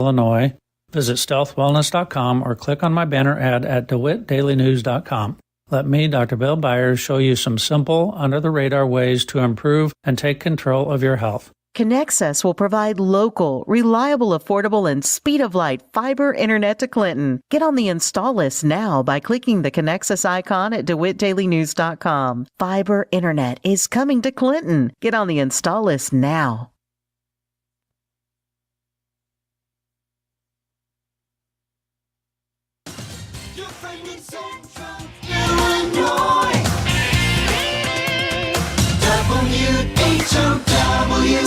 Illinois, visit stealthwellness.com or click on my banner ad at dewittdailynews.com. Let me, Dr. Bill Byers, show you some simple, under-the-radar ways to improve and take control of your health. Connexus will provide local, reliable, affordable, and speed-of-light fiber internet to Clinton. Get on the install list now by clicking the Connexus icon at DeWittDailyNews.com. Fiber internet is coming to Clinton. Get on the install list now. Your friend in Central Illinois. WHOW.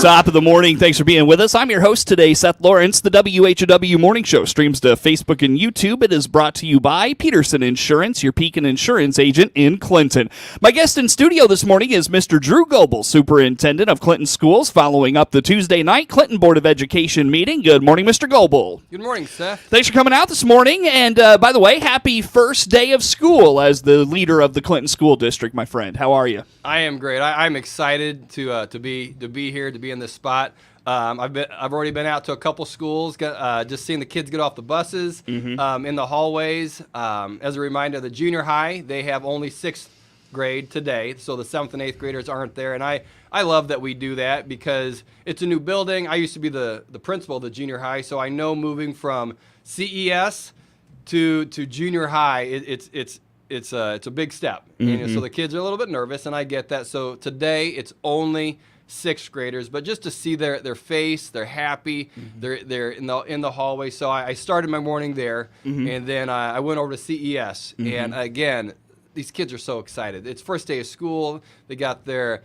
Top of the morning. Thanks for being with us. I'm your host today, Seth Lawrence. The WHOW Morning Show streams to Facebook and YouTube. It is brought to you by Peterson Insurance, your Pekin Insurance agent in Clinton. My guest in studio this morning is Mr. Drew Goebbel, Superintendent of Clinton Schools, following up the Tuesday night Clinton Board of Education meeting. Good morning, Mr. Goebbel. Good morning, Seth. Thanks for coming out this morning. And by the way, happy first day of school as the leader of the Clinton School District, my friend. How are you? I am great. I'm excited to be here, to be in this spot. I've already been out to a couple schools, just seeing the kids get off the buses in the hallways. As a reminder, the junior high, they have only 6th grade today, so the 7th and 8th graders aren't there. And I love that we do that because it's a new building. I used to be the principal of the junior high, so I know moving from CES to junior high, it's a big step. So the kids are a little bit nervous, and I get that. So today it's only 6th graders, but just to see their face, they're happy, they're in the hallway. So I started my morning there, and then I went over to CES, and again, these kids are so excited. It's first day of school. They got their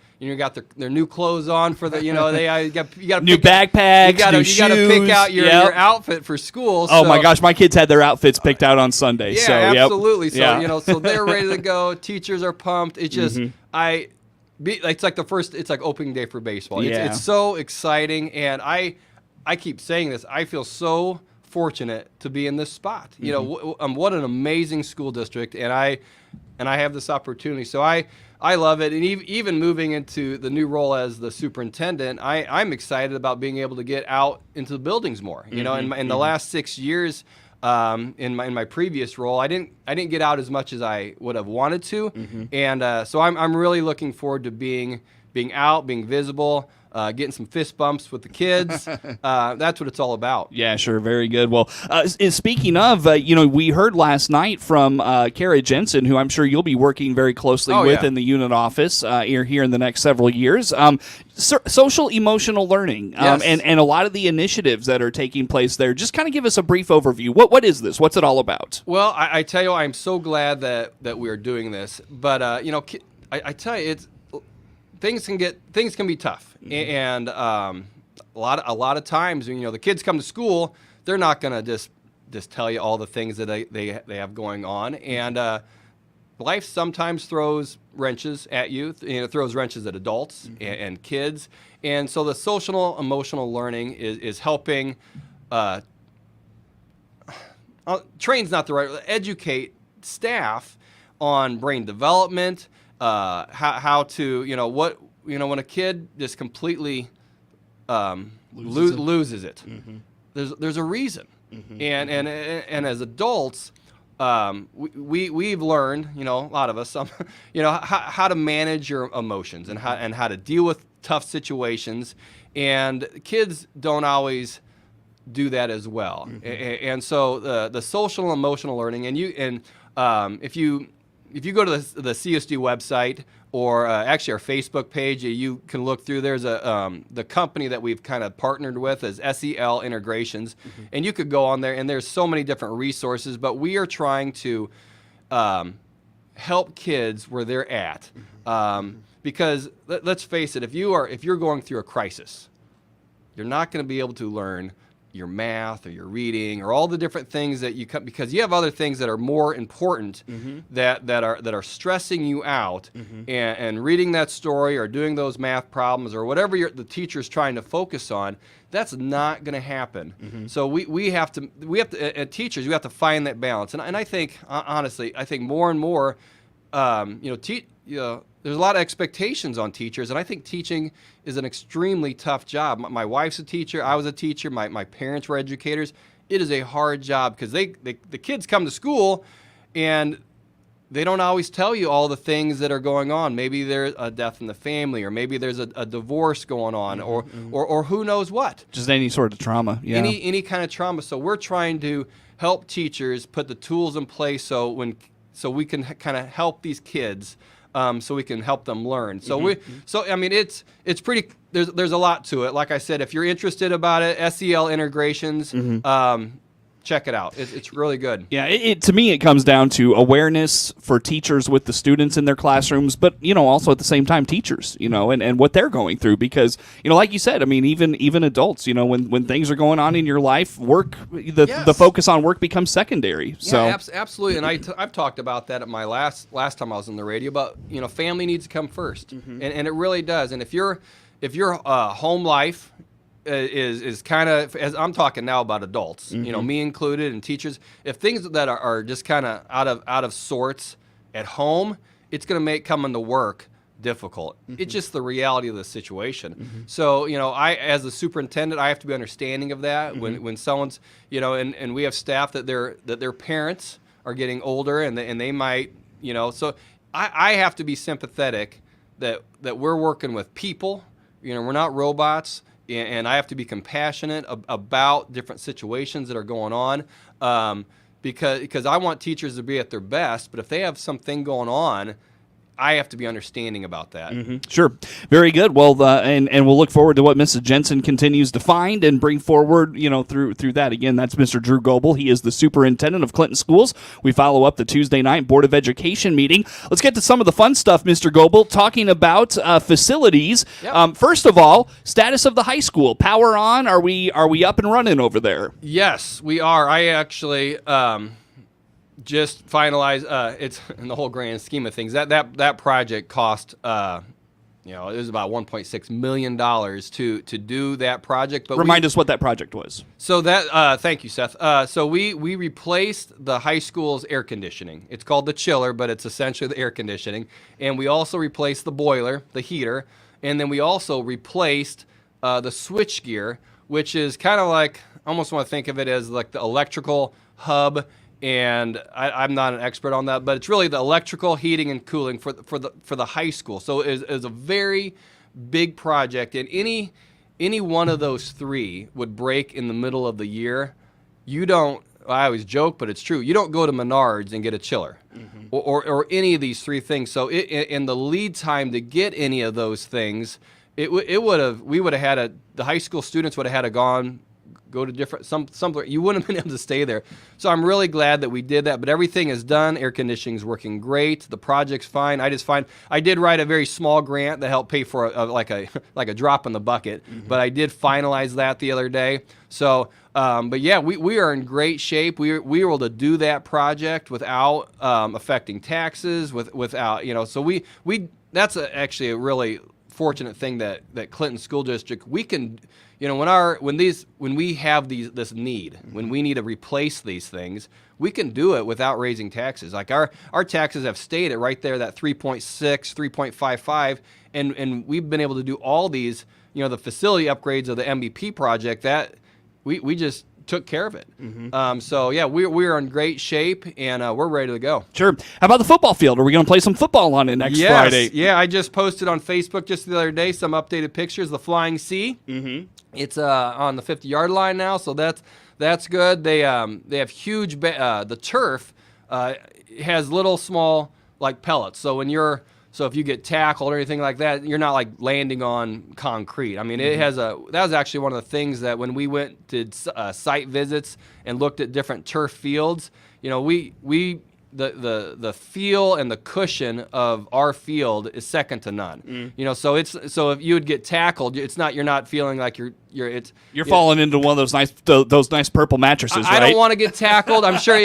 new clothes on for the you got new backpacks, you got to pick out your outfit for school. Oh my gosh, my kids had their outfits picked out on Sunday. Yeah, so, absolutely. Yep. So so they're ready to go. Teachers are pumped. It's just it's like opening day for baseball. Yeah. It's so exciting, and I keep saying this. I feel so fortunate to be in this spot. What an amazing school district, and I have this opportunity. So I love it, and even moving into the new role as the superintendent, I'm excited about being able to get out into the buildings more. In the last 6 years. In my previous role, I didn't get out as much as I would have wanted to, and so I'm really looking forward to being out, being visible, getting some fist bumps with the kids. That's what it's all about. Yeah, sure, very good. Well, speaking of, we heard last night from Kara Jensen, who I'm sure you'll be working very closely with in the unit office here in the next several years. Social emotional learning Yes. and a lot of the initiatives that are taking place there. Just kind of give us a brief overview. What is this? What's it all about? Well, I tell you, I'm so glad that we are doing this. But I tell you, things can be tough, and a lot of times when the kids come to school, they're not gonna just tell you all the things that they have going on, and life sometimes throws wrenches at you. It throws wrenches at adults and kids, and so the social emotional learning is helping. Train's not the right. Educate staff on brain development, how to when a kid just completely loses it. There's a reason, and as adults. We've learned, a lot of us, how to manage your emotions and how to deal with tough situations, and kids don't always do that as well. And so the social emotional learning, if you go to the CSD website or actually our Facebook page, you can look through. There's the company that we've kind of partnered with is SEL Integrations, and you could go on there, and there's so many different resources. But we are trying to help kids where they're at, because let's face it, if you're going through a crisis, you're not going to be able to learn your math or your reading or all the different things that because you have other things that are more important that are stressing you out, and reading that story or doing those math problems or whatever the teacher's trying to focus on, that's not going to happen. So we have to teachers, we have to find that balance, and I think honestly, more and more there's there's a lot of expectations on teachers, and I think teaching is an extremely tough job. My wife's a teacher. I was a teacher. My parents were educators. It is a hard job because the kids come to school and they don't always tell you all the things that are going on. Maybe there's a death in the family, or maybe there's a divorce going on, or who knows what. Just any sort of trauma. Yeah. Any kind of trauma. So we're trying to help teachers put the tools in place so we can kind of help these kids, so we can help them learn. So I mean, it's pretty. There's a lot to it. Like I said, if you're interested about it, SEL integrations. Check it out. It's really good. Yeah, to me, it comes down to awareness for teachers with the students in their classrooms, but, also at the same time, teachers, and what they're going through. Because, like you said, I mean, even adults, when things are going on in your life, work, the focus on work becomes secondary. Yeah, absolutely. And I've talked about that at my last time I was on the radio, but, family needs to come first. And it really does. And if your home life is kind of, as I'm talking now about adults, me included, and teachers, if things that are just kind of out of sorts at home, it's going to make coming to work difficult. It's just the reality of the situation. So, I, as a superintendent, I have to be understanding of that when someone's, and we have staff that their parents are getting older and they might, so I have to be sympathetic that we're working with people, we're not robots. And I have to be compassionate about different situations that are going on, because I want teachers to be at their best. But if they have something going on, I have to be understanding about that. Sure. Very good. Well, and we'll look forward to what Mrs. Jensen continues to find and bring forward, through that. Again, that's Mr. Drew Goebbel. He is the superintendent of Clinton Schools. We follow up the Tuesday night Board of Education meeting. Let's get to some of the fun stuff, Mr. Goebbel, talking about facilities. Yep. First of all, status of the high school. Power on? Are we up and running over there? Yes, we are. I actually just finalized. It's in the whole grand scheme of things. That project cost, it was about $1.6 million to do that project. But Remind us what that project was. So that, thank you, Seth. So we replaced the high school's air conditioning. It's called the chiller, but it's essentially the air conditioning. And we also replaced the boiler, the heater, and then we also replaced the switchgear, which is kind of like, I almost want to think of it as like the electrical hub. And I'm not an expert on that, but it's really the electrical heating and cooling for the high school. So it's a very big project, and any one of those three would break in the middle of the year. You don't. I always joke, but it's true. You don't go to Menards and get a chiller, or any of these three things. So in the lead time to get any of those things, we would have had the high school students would have had to go to different somewhere. You wouldn't have been able to stay there. So I'm really glad that we did that. But everything is done. Air conditioning's working great. The project's fine. I did write a very small grant that helped pay for like a drop in the bucket. But I did finalize that the other day. So, but yeah, we are in great shape. We were able to do that project without affecting taxes. Without So we that's actually a really fortunate thing that Clinton School District, we can. When we have this need, when we need to replace these things, we can do it without raising taxes. Like our taxes have stayed at right there, that 3.6, 3.55, and we've been able to do all these, the facility upgrades of the MVP project that we just took care of it. So yeah, we're in great shape, and we're ready to go. Sure. How about the football field? Are we going to play some football on it next Friday? Yeah, I just posted on Facebook just the other day some updated pictures. The Flying C. It's on the 50-yard line now, so that's good. They have huge. The turf has little small like pellets. So if you get tackled or anything like that, you're not like landing on concrete. I mean, it has that was actually one of the things that when we went to site visits and looked at different turf fields, the feel and the cushion of our field is second to none. So if you would get tackled, you're not feeling like you're falling into one of those nice purple mattresses, right? I don't want to get tackled. I'm sure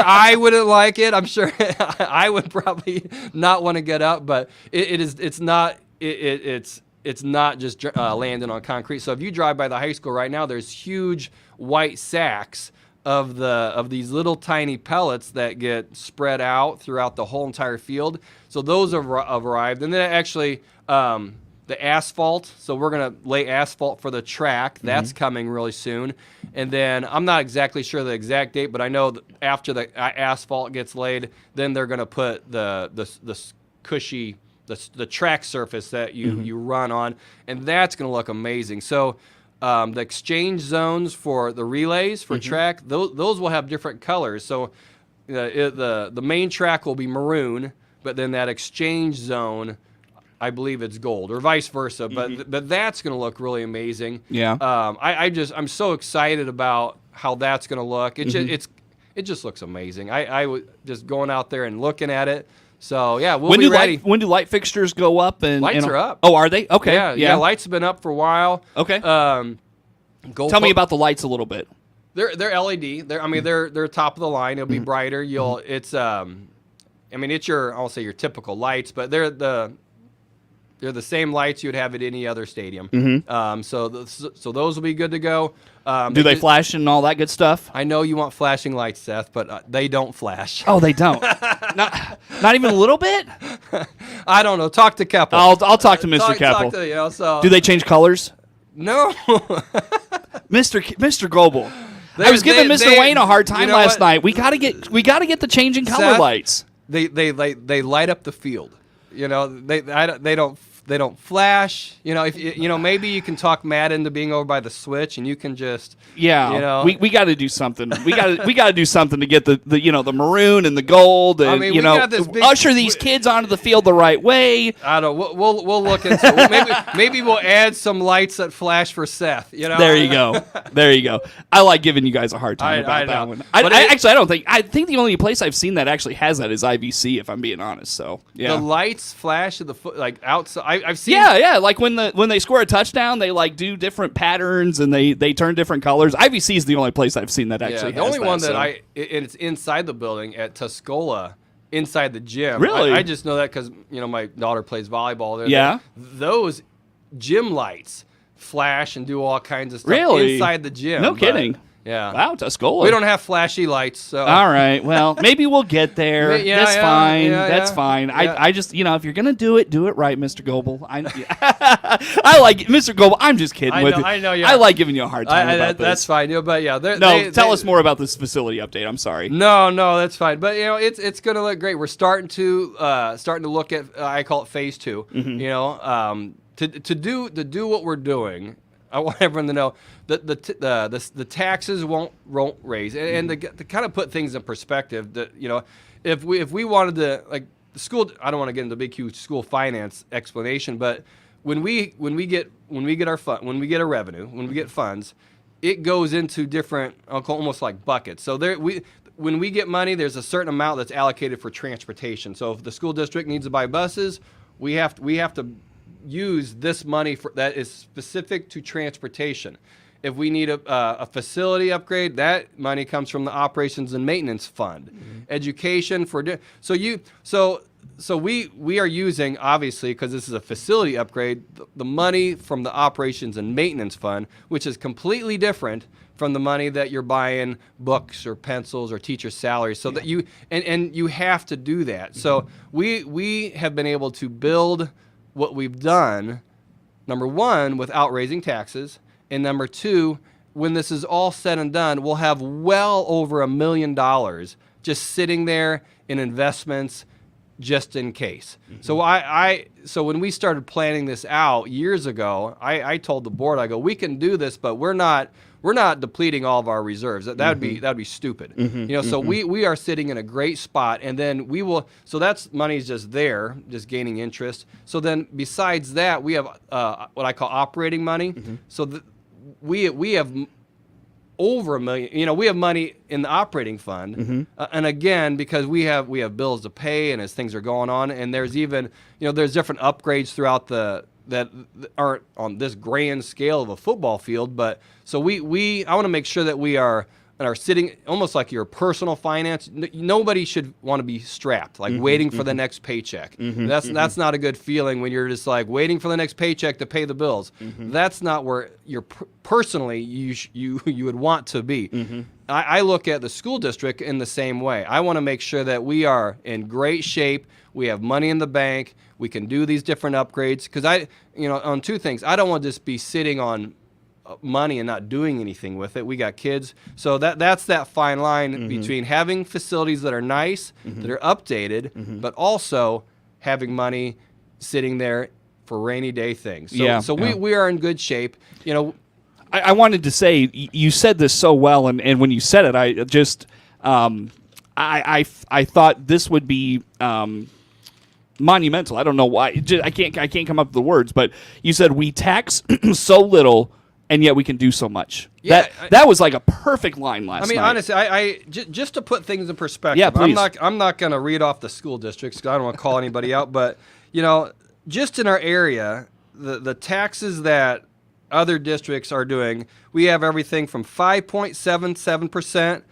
I wouldn't like it. I'm sure I would probably not want to get up, but it's not just landing on concrete. So if you drive by the high school right now, there's huge white sacks of these little tiny pellets that get spread out throughout the whole entire field. So those have arrived, and then actually the asphalt. So we're gonna lay asphalt for the track. That's coming really soon. And then I'm not exactly sure the exact date, but I know that after the asphalt gets laid, then they're gonna put the cushy the track surface that you run on, and that's gonna look amazing. So. The exchange zones for the relays for track, those will have different colors. So the main track will be maroon, but then that exchange zone, I believe it's gold, or vice versa. But that's going to look really amazing. Yeah. I'm so excited about how that's going to look. It just looks amazing. I was just going out there and looking at it. So yeah, we'll be ready. When do light fixtures go up? And Lights are up. Oh, are they? Okay. Yeah. Lights have been up for a while. Okay. Tell me about the lights a little bit. They're LED. They're top of the line. It'll be brighter. It's I'll say your typical lights, but they're the same lights you'd have at any other stadium. So those will be good to go. Do they flash and all that good stuff? I know you want flashing lights, Seth, but they don't flash. Oh, they don't. not even a little bit. I don't know. Talk to Keppel. I'll talk to Mr. Keppel. So do they change colors? No. Mr. Goebbel. I was giving Mr. Wayne a hard time last night. We gotta get the changing color lights. They light up the field. They don't flash. If maybe you can talk Matt into being over by the switch, and you can just we got to do something. We got to do something to get the maroon and the gold, and usher these kids onto the field the right way. I don't. We'll look into it. Maybe we'll add some lights that flash for Seth. There you go. I like giving you guys a hard time about that one. I think the only place I've seen that actually has that is IVC. If I'm being honest, so yeah. The lights flash at the foot, like outside. I've seen. Yeah. Like when they score a touchdown, they like do different patterns and they turn different colors. IVC is the only place I've seen that actually. The only one that it's inside the building at Tuscola, inside the gym. Really? I just know that because my daughter plays volleyball there. Yeah. Those gym lights flash and do all kinds of stuff inside the gym. No kidding. Yeah. Wow, Tuscola. We don't have flashy lights. So. All right. Well, maybe we'll get there. That's fine. That's fine. Yeah. I just, if you're going to do it right, Mr. Goebbel. I like it. Mr. Goebbel, I'm just kidding with you. I know. I like giving you a hard time about this. That's fine. But yeah. Tell us more about this facility update. I'm sorry. No, that's fine. But, it's going to look great. We're starting to look at, I call it phase 2, to do what we're doing. I want everyone to know that the taxes won't raise, and to kind of put things in perspective. That if we wanted to, like the school, I don't want to get into big huge school finance explanation, but when we get our revenue, when we get funds, it goes into different, I'll call almost like buckets. So when we get money, there's a certain amount that's allocated for transportation. So if the school district needs to buy buses, we have to use this money that is specific to transportation. If we need a facility upgrade, that money comes from the operations and maintenance fund. Education so we are using, obviously, because this is a facility upgrade, the money from the operations and maintenance fund, which is completely different from the money that you're buying books or pencils or teacher salaries. So that you have to do that. So we have been able to build what we've done, number one, without raising taxes, and number two, when this is all said and done, we'll have well over $1 million just sitting there in investments just in case. So when we started planning this out years ago, I told the board, I go, we can do this, but we're not depleting all of our reserves. That'd be stupid. So we are sitting in a great spot, and then we will. So that's money's just there, just gaining interest. So then besides that, we have what I call operating money. So we have over $1 million. We have money in the operating fund, and again, because we have bills to pay, and as things are going on, and there's even there's different upgrades throughout that aren't on this grand scale of a football field, but so I want to make sure that we are are sitting almost like your personal finance. Nobody should want to be strapped, like waiting for the next paycheck. That's not a good feeling when you're just like waiting for the next paycheck to pay the bills. That's not where you're personally you would want to be. I look at the school district in the same way. I want to make sure that we are in great shape. We have money in the bank. We can do these different upgrades. Because on two things, I don't want to just be sitting on money and not doing anything with it. We got kids. So that's that fine line between having facilities that are nice, that are updated, but also having money sitting there for rainy day things. So we are in good shape. I wanted to say, you said this so well, and when you said it, I just I thought this would be monumental. I don't know why. I can't come up with the words, but you said we tax so little, and yet we can do so much. Yeah, that was like a perfect line last night. Honestly, just to put things in perspective, yeah, please. I'm not going to read off the school districts because I don't want to call anybody out, but just in our area, the taxes that other districts are doing, we have everything from 5.77%,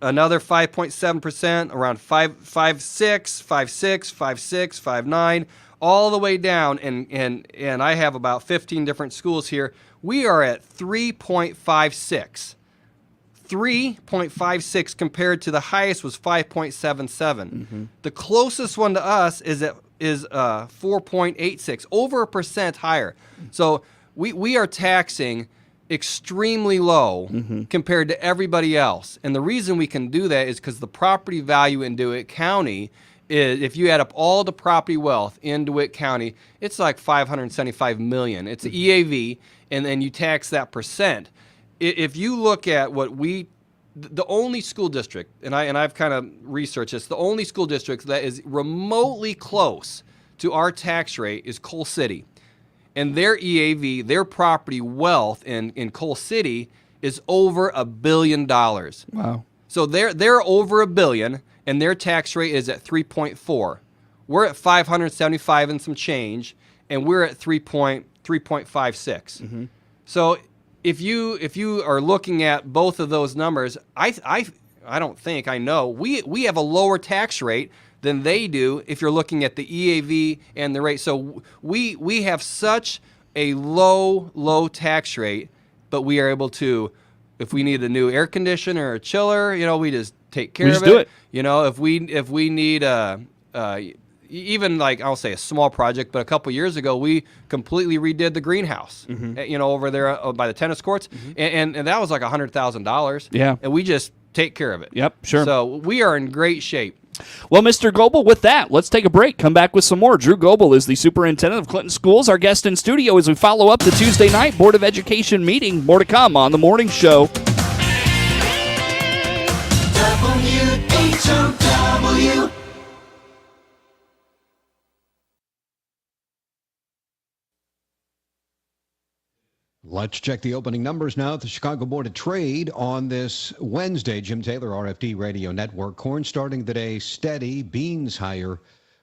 another 5.7%, around 5.6, 5.6, 5.6, 5.9, all the way down, and I have about 15 different schools here. We are at 3.56. 3.56 compared to the highest was 5.77. The closest one to us is 4.86, over 1% higher. So we are taxing extremely low compared to everybody else. And the reason we can do that is because the property value in DeWitt County is, if you add up all the property wealth in DeWitt County, it's like $575 million. It's an EAV, and then you tax that percent. If you look at what the only school district, and I've kind of researched this, the only school district that is remotely close to our tax rate is Coal City. And their EAV, their property wealth in Coal City is over $1 billion. Wow. So they're over $1 billion, and their tax rate is at 3.4. We're at 575 and some change, and we're at 3.56. So if you are looking at both of those numbers, I don't think, I know we have a lower tax rate than they do if you're looking at the EAV and the rate. So we have such a low tax rate, but we are able to, if we need a new air conditioner or a chiller, we just take care of it. We just do it. If we need even like, I'll say a small project, but a couple years ago we completely redid the greenhouse, over there by the tennis courts, and that was like $100,000. Yeah, and we just take care of it. Yep, sure. So we are in great shape. Well, Mr. Goebbel, with that, let's take a break. Come back with some more. Drew Goebbel is the superintendent of Clinton Schools, our guest in studio as we follow up the Tuesday night Board of Education meeting. More to come on The Morning Show. WHOW. Let's check the opening numbers now at the Chicago Board of Trade on this Wednesday. Jim Taylor, RFD Radio Network. Corn starting the day steady, beans higher,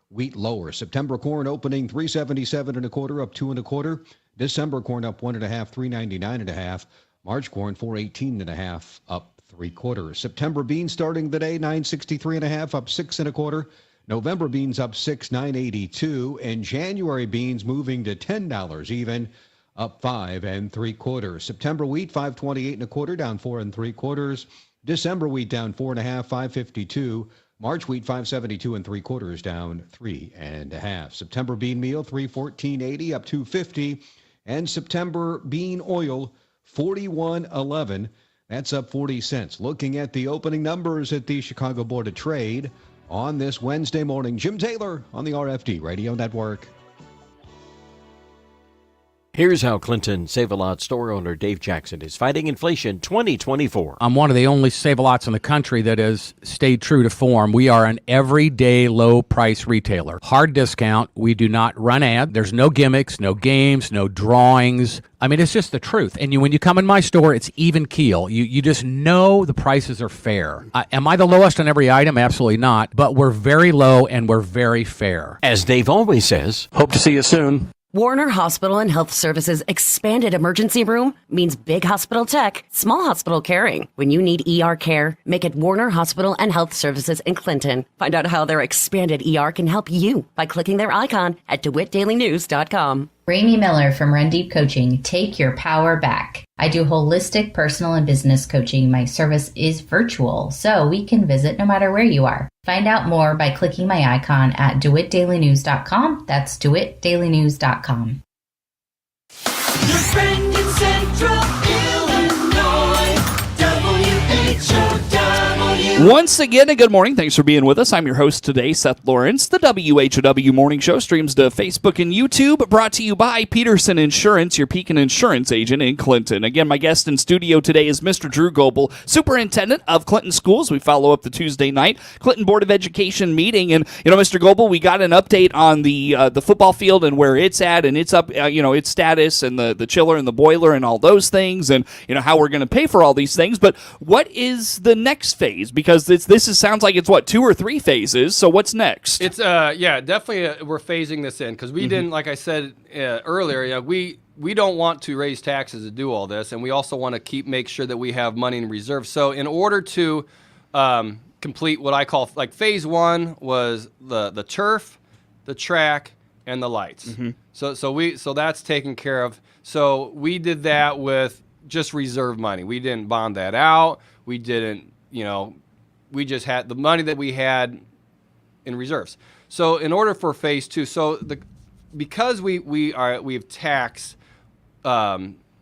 wheat lower. September corn opening 377 and a quarter, up 2 1/4. December corn up 1 1/2, 399 and a half. March corn 418 and a half, up 3/4. September beans starting the day 963 and a half, up 6 1/4. November beans up 6, 982, and January beans moving to $10 even, up 5 3/4. September wheat 528 and a quarter, down 4 3/4. December wheat down 4 1/2, 552. March wheat 572 3/4, down 3 1/2. September bean meal 314.80, up 250, and September bean oil 41.11. That's up 40 cents. Looking at the opening numbers at the Chicago Board of Trade on this Wednesday morning. Jim Taylor on the RFD Radio Network. Here's how Clinton Save-A-Lot store owner Dave Jackson is fighting inflation 2024. I'm one of the only Save-A-Lots in the country that has stayed true to form. We are an everyday low-price retailer. Hard discount. We do not run ads. There's no gimmicks, no games, no drawings. I mean, it's just the truth. And when you come in my store, it's even keel. You just know the prices are fair. Am I the lowest on every item? Absolutely not. But we're very low and we're very fair. As Dave always says, Hope to see you soon. Warner Hospital and Health Services expanded emergency room means big hospital tech, small hospital caring. When you need ER care, make it Warner Hospital and Health Services in Clinton. Find out how their expanded ER can help you by clicking their icon at DeWittDailyNews.com. Ramey Miller from Run Deep Coaching. Take your power back. I do holistic personal and business coaching. My service is virtual, so we can visit no matter where you are. Find out more by clicking my icon at DeWittDailyNews.com. That's DeWittDailyNews.com. Your friend in Central Illinois, WHOW. Once again, a good morning. Thanks for being with us. I'm your host today, Seth Lawrence. The WHOW Morning Show streams to Facebook and YouTube, brought to you by Peterson Insurance, your Pekin Insurance agent in Clinton. Again, my guest in studio today is Mr. Drew Goebbel, Superintendent of Clinton Schools. We follow up the Tuesday night Clinton Board of Education meeting. And, Mr. Goebbel, we got an update on the football field and where it's at and its up, its status and the chiller and the boiler and all those things and, how we're going to pay for all these things. But what is the next phase? Because sounds like it's 2 or 3 phases. So what's next? It's definitely we're phasing this in because we didn't, like I said earlier, we don't want to raise taxes to do all this, and we also want to make sure that we have money in reserve. So in order to complete what I call phase 1 was the turf, the track, and the lights. So that's taken care of. So we did that with just reserve money. We didn't bond that out. We didn't, we just had the money that we had in reserves. So in order for phase 2, because we've taxed,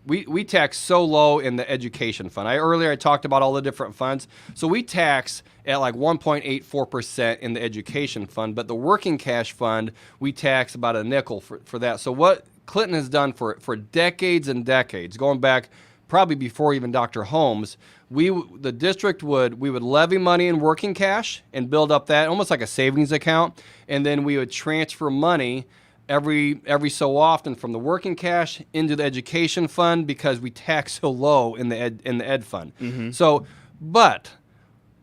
we tax so low in the education fund. Earlier I talked about all the different funds. So we tax at 1.84% in the education fund, but the working cash fund, we tax about a nickel for that. So what Clinton has done for decades and decades, going back probably before even Dr. Holmes, the district would levy money in working cash and build up that almost like a savings account, and then we would transfer money every so often from the working cash into the education fund because we tax so low in the ed fund. So, but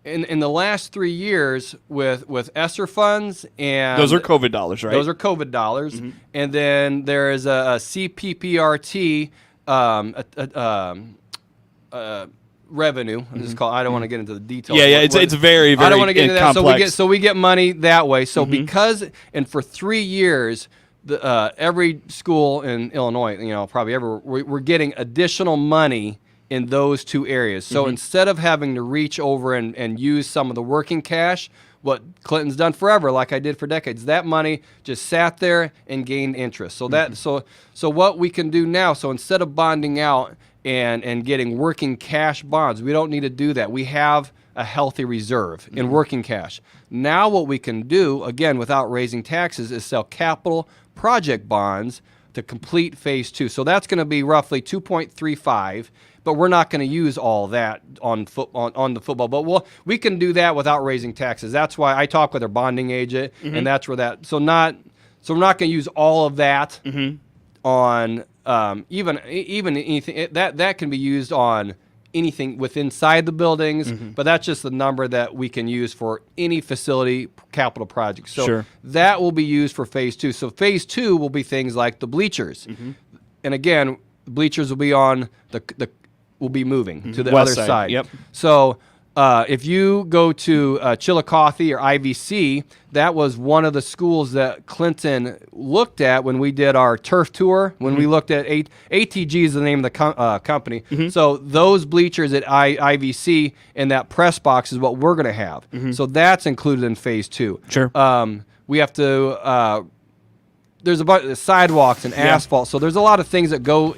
in the last 3 years with ESSER funds and those are COVID dollars, right? Those are COVID dollars, and then there is a CPPRT. Revenue. I don't want to get into the details. It's very, very. I don't want to get into that. Complex. So we get money that way. So because for 3 years, every school in Illinois, probably everywhere, we're getting additional money in those 2 areas. So instead of having to reach over and use some of the working cash, what Clinton's done forever, like I did for decades, that money just sat there and gained interest. So that so what we can do now, so instead of bonding out and getting working cash bonds, we don't need to do that. We have a healthy reserve in working cash. Now what we can do, again, without raising taxes, is sell capital project bonds to complete phase 2. So that's going to be roughly 2.35. But we're not going to use all that on the football. But we can do that without raising taxes. That's why I talk with our bonding agent, and that's where that. So we're not going to use all of that on even anything that can be used on anything within inside the buildings. But that's just the number that we can use for any facility capital project. So that will be used for phase 2. So phase 2 will be things like the bleachers, and again, the bleachers will be on will be moving to the West other side. Yep. So if you go to Chillicothe or IVC, that was one of the schools that Clinton looked at when we did our turf tour, when we looked at ATG is the name of the company. So those bleachers at IVC and that press box is what we're going to have. So that's included in phase 2. Sure. We have to, there's a bunch of sidewalks and asphalt. So there's a lot of things that go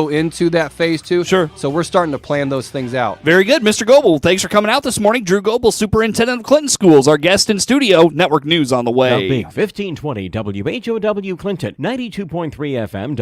into that phase 2. Sure. So we're starting to plan those things out. Very good. Mr. Goebbel, thanks for coming out this morning. Drew Goebbel, Superintendent of Clinton Schools, our guest in studio. Network News on the way. Big 1520 WHOW Clinton, 92.3 FM